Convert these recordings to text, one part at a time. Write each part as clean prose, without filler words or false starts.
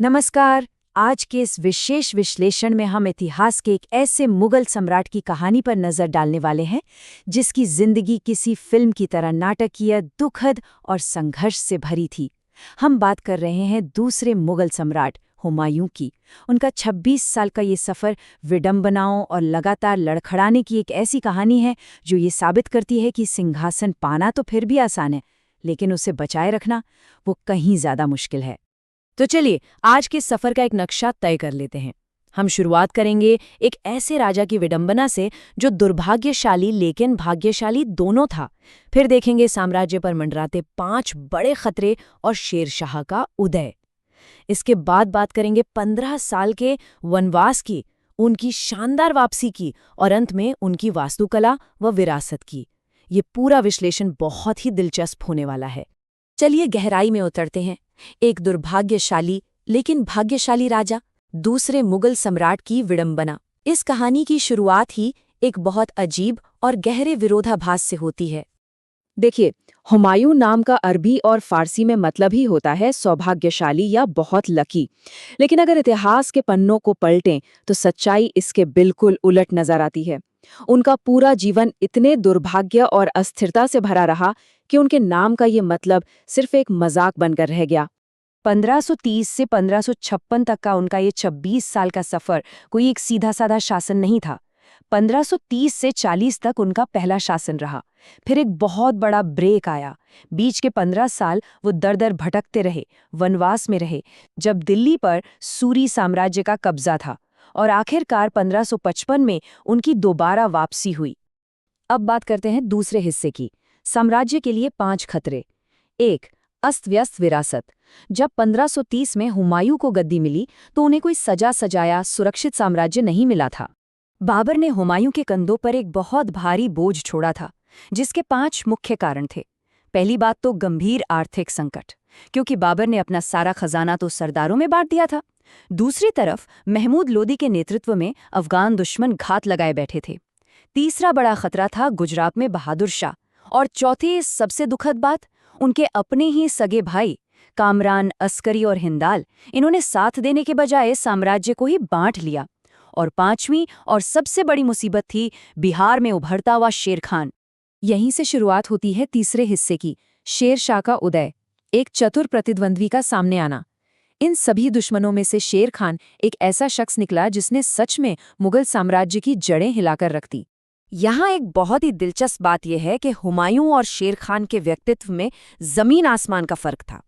नमस्कार। आज के इस विशेष विश्लेषण में हम इतिहास के एक ऐसे मुगल सम्राट की कहानी पर नजर डालने वाले हैं जिसकी जिंदगी किसी फिल्म की तरह नाटकीय, दुखद और संघर्ष से भरी थी। हम बात कर रहे हैं दूसरे मुगल सम्राट हुमायूं की। उनका 26 साल का ये सफ़र विडंबनाओं और लगातार लड़खड़ाने की एक ऐसी कहानी है जो ये साबित करती है कि सिंहासन पाना तो फिर भी आसान है, लेकिन उसे बचाए रखना वो कहीं ज़्यादा मुश्किल है। तो चलिए आज के सफर का एक नक्शा तय कर लेते हैं। हम शुरुआत करेंगे एक ऐसे राजा की विडंबना से जो दुर्भाग्यशाली लेकिन भाग्यशाली दोनों था। फिर देखेंगे साम्राज्य पर मंडराते 5 बड़े खतरे और शेरशाह का उदय। इसके बाद बात करेंगे 15 साल के वनवास की, उनकी शानदार वापसी की और अंत में उनकी वास्तुकला व विरासत की। ये पूरा विश्लेषण बहुत ही दिलचस्प होने वाला है। चलिए गहराई में उतरते हैं। एक दुर्भाग्यशाली लेकिन भाग्यशाली राजा, दूसरे मुगल सम्राट की विडंबना। इस कहानी की शुरुआत ही एक बहुत अजीब और गहरे विरोधाभास से होती है। देखिए, हुमायूं नाम का अरबी और फारसी में मतलब ही होता है सौभाग्यशाली या बहुत लकी। लेकिन अगर इतिहास के पन्नों को पलटें तो सच्चाई इसके बिल्कुल उलट नजर आती है। उनका पूरा जीवन इतने दुर्भाग्य और अस्थिरता से भरा रहा कि उनके नाम का ये मतलब सिर्फ एक मजाक बनकर रह गया। 1530 से 1556 तक का उनका ये 26 साल का सफर कोई एक सीधा साधा शासन नहीं था। 1530 से 40 तक उनका पहला शासन रहा। फिर एक बहुत बड़ा ब्रेक आया। बीच के 15 साल वो दर-दर भटकते रहे, वनवास में रहे, जब दिल्ली पर सूरी साम्राज्य का कब्जा था, और आखिरकार 1555 में उनकी दोबारा वापसी हुई। अब बात करते हैं दूसरे हिस्से की। साम्राज्य के लिए 5 खतरे। 1. अस्त-व्यस्त विरासत। जब 1530 में हुमायूं को गद्दी मिली तो उन्हें कोई सजा सजाया सुरक्षित साम्राज्य नहीं मिला था। बाबर ने हुमायूं के कंधों पर एक बहुत भारी बोझ छोड़ा था, जिसके 5 मुख्य कारण थे। पहली बात तो गंभीर आर्थिक संकट, क्योंकि बाबर ने अपना सारा खजाना तो सरदारों में बांट दिया था। दूसरी तरफ महमूद लोदी के नेतृत्व में अफगान दुश्मन घात लगाए बैठे थे। तीसरा बड़ा खतरा था गुजरात में बहादुर शाह। और चौथी सबसे दुखद बात, उनके अपने ही सगे भाई कामरान, अस्करी और हिंदाल, इन्होंने साथ देने के बजाय साम्राज्य को ही बांट लिया। और 5वीं और सबसे बड़ी मुसीबत थी बिहार में उभरता हुआ शेर खान। यहीं से शुरुआत होती है तीसरे हिस्से की, शेर शाह का उदय, एक चतुर प्रतिद्वंद्वी का सामने आना। इन सभी दुश्मनों में से शेर खान एक ऐसा शख्स निकला जिसने सच में मुगल साम्राज्य की जड़ें हिलाकर रख दी। यहाँ एक बहुत ही दिलचस्प बात यह है कि हुमायूं और शेर खान के व्यक्तित्व में जमीन आसमान का फर्क था।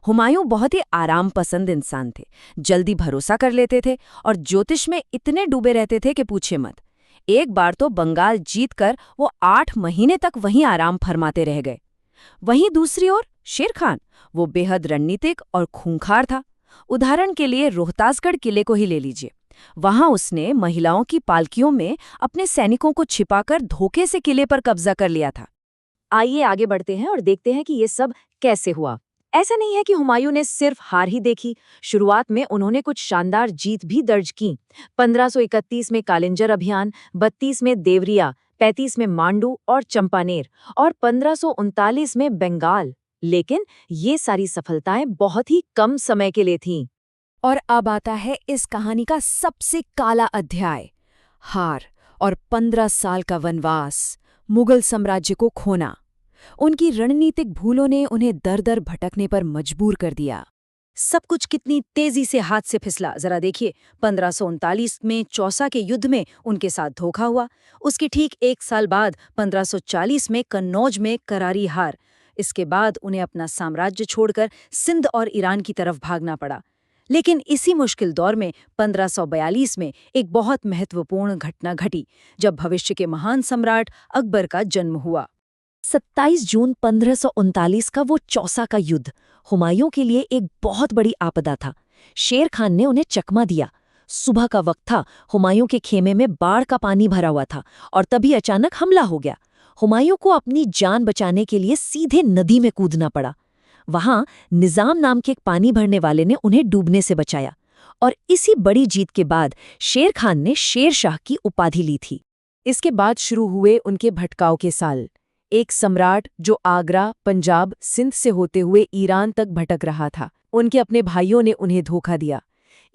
हुमायूं बहुत ही आराम पसंद इंसान थे, जल्दी भरोसा कर लेते थे और ज्योतिष में इतने डूबे रहते थे कि पूछे मत। एक बार तो बंगाल जीतकर वो 8 महीने तक वहीं आराम फरमाते रह गए। वहीं दूसरी ओर शेर खान, वो बेहद रणनीतिक और खूंखार था। उदाहरण के लिए रोहतासगढ़ किले को ही ले लीजिए। वहां उसने महिलाओं की पालकियों में अपने सैनिकों को छिपाकर धोखे से किले पर कब्जा कर लिया था। आइए आगे बढ़ते हैं और देखते हैं कि ये सब कैसे हुआ। ऐसा नहीं है कि हुमायूं ने सिर्फ हार ही देखी। शुरुआत में उन्होंने कुछ शानदार जीत भी दर्ज की। 1531 में कालिंजर अभियान, 32 में देवरिया, 35 में मांडू और चंपानेर, और 1539 में बंगाल। लेकिन ये सारी सफलताएं बहुत ही कम समय के लिए थीं। और अब आता है इस कहानी का सबसे काला अध्याय, हार और 15 साल का वनवास, मुगल साम्राज्य को खोना। उनकी रणनीतिक भूलों ने उन्हें दर-दर भटकने पर मजबूर कर दिया। सब कुछ कितनी तेजी से हाथ से फिसला, जरा देखिए। 1539 में चौसा के युद्ध में उनके साथ धोखा हुआ। उसके ठीक 1 साल बाद 1540 में कन्नौज में करारी हार। इसके बाद उन्हें अपना साम्राज्य छोड़कर सिंध और ईरान की तरफ भागना पड़ा। लेकिन इसी मुश्किल दौर में 1542 में एक बहुत महत्वपूर्ण घटना घटी, जब भविष्य के महान सम्राट अकबर का जन्म हुआ। 27 जून 1539 का वो चौसा का युद्ध हुमायूं के लिए एक बहुत बड़ी आपदा था। शेर खान ने उन्हें चकमा दिया। सुबह का वक्त था, हुमायूं के खेमे में बाढ़ का पानी भरा हुआ था, और तभी अचानक हमला हो गया। हुमायूं को अपनी जान बचाने के लिए सीधे नदी में कूदना पड़ा। वहां निजाम नाम के एक पानी भरने वाले ने उन्हें डूबने से बचाया, और इसी बड़ी जीत के बाद शेर खान ने शेर शाह की उपाधि ली थी। इसके बाद शुरू हुए उनके भटकाव के साल। एक सम्राट जो आगरा, पंजाब, सिंध से होते हुए ईरान तक भटक रहा था। उनके अपने भाइयों ने उन्हें धोखा दिया।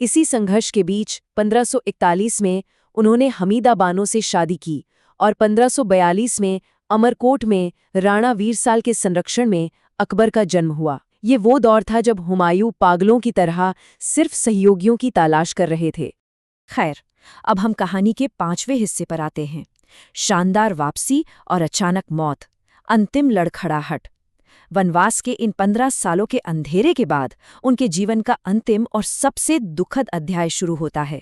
इसी संघर्ष के बीच 1541 में उन्होंने हमीदा बानो से शादी की और 1542 में अमरकोट में राणा वीरसाल के संरक्षण में अकबर का जन्म हुआ। ये वो दौर था जब हुमायूं पागलों की तरह सिर्फ सहयोगियों की तलाश कर रहे थे। खैर, अब हम कहानी के 5वें हिस्से पर आते हैं। शानदार वापसी और अचानक मौत, अंतिम लड़खड़ाहट। वनवास के इन 15 सालों के अंधेरे के बाद उनके जीवन का अंतिम और सबसे दुखद अध्याय शुरू होता है।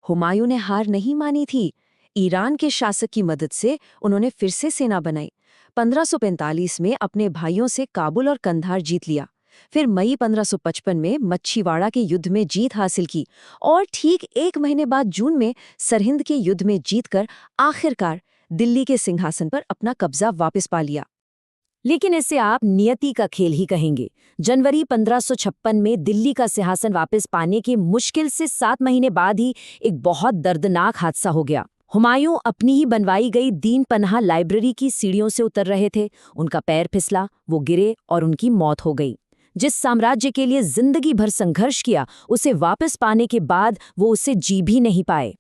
हुमायूं ने हार नहीं मानी थी। ईरान के शासक की मदद से उन्होंने फिर से सेना बनाई। 1545 में अपने भाइयों से काबुल और कंधार जीत लिया। फिर मई 1555 में मच्छीवाड़ा के युद्ध में जीत हासिल की और ठीक 1 महीने बाद जून में सरहिंद के युद्ध में जीतकर आखिरकार दिल्ली के सिंहासन पर अपना कब्जा वापस पा लिया। लेकिन इसे आप नियति का खेल ही कहेंगे। जनवरी 1556 में दिल्ली का सिंहासन वापस पाने के मुश्किल से 7 महीने बाद ही एक बहुत दर्दनाक हादसा हो गया। हुमायूं अपनी ही बनवाई गई दीन पनाह लाइब्रेरी की सीढ़ियों से उतर रहे थे। उनका पैर फिसला, वो गिरे और उनकी मौत हो गई। जिस साम्राज्य के लिए जिंदगी भर संघर्ष किया, उसे वापस पाने के बाद वो उसे जी भी नहीं पाए।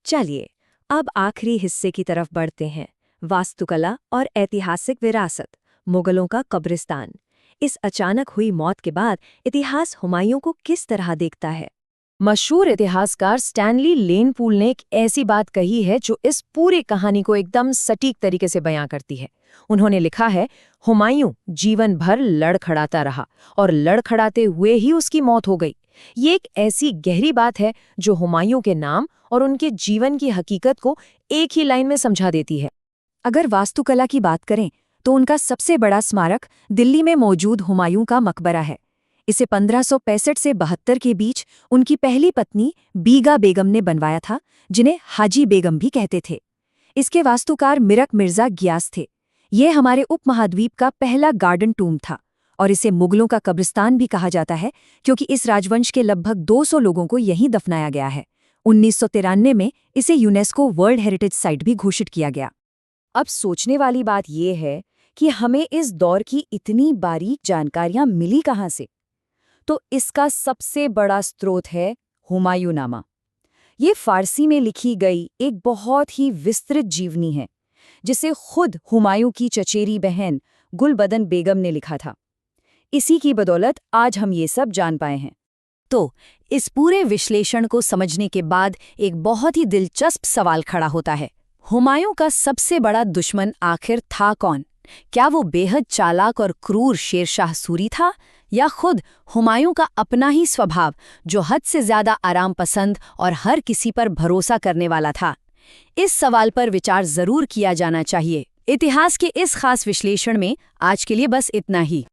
चलिए, अब आखिरी हिस्से की तरफ बढ़ते हैं। वास्तुकला और ऐतिहासिक विरासत, मुगलों का कब्रिस्तान। इस अचानक हुई मौत के बाद इतिहास हुमायूं को किस तरह देखता है? मशहूर इतिहासकार स्टैनली लेनपूल ने एक ऐसी बात कही है जो इस पूरी कहानी को एकदम सटीक तरीके से बयां करती है। उन्होंने लिखा है, हुमायूं जीवन भर लड़खड़ाता रहा और लड़खड़ाते हुए ही उसकी मौत हो गई। ये एक ऐसी गहरी बात है जो हुमायूं के नाम और उनके जीवन की हकीकत को एक ही लाइन में समझा देती है। अगर वास्तुकला की बात करें तो उनका सबसे बड़ा स्मारक दिल्ली में मौजूद हुमायूं का मकबरा है। इसे 1565 से 72 के बीच उनकी पहली पत्नी बीगा बेगम ने बनवाया था, जिन्हें हाजी बेगम भी कहते थे। इसके वास्तुकार मिरक मिर्जा गियास थे। ये हमारे उपमहाद्वीप का पहला गार्डन टूम था और इसे मुगलों का कब्रिस्तान भी कहा जाता है क्योंकि इस राजवंश के लगभग 200 लोगों को यहीं दफनाया गया है। 1993 में इसे यूनेस्को वर्ल्ड हेरिटेज साइट भी घोषित किया गया। अब सोचने वाली बात यह है कि हमें इस दौर की इतनी बारीक जानकारियां मिली कहाँ से? तो इसका सबसे बड़ा स्रोत है हुमायूंनामा। ये फारसी में लिखी गई एक बहुत ही विस्तृत जीवनी है, जिसे खुद हुमायूं की चचेरी बहन गुलबदन बेगम ने लिखा था। इसी की बदौलत आज हम ये सब जान पाए हैं। तो इस पूरे विश्लेषण को समझने के बाद एक बहुत ही दिलचस्प सवाल खड़ा होता है, हुमायूं का सबसे बड़ा दुश्मन आखिर था कौन? क्या वो बेहद चालाक और क्रूर शेरशाह सूरी था, या खुद हुमायूं का अपना ही स्वभाव जो हद से ज्यादा आराम पसंद और हर किसी पर भरोसा करने वाला था? इस सवाल पर विचार जरूर किया जाना चाहिए। इतिहास के इस खास विश्लेषण में आज के लिए बस इतना ही।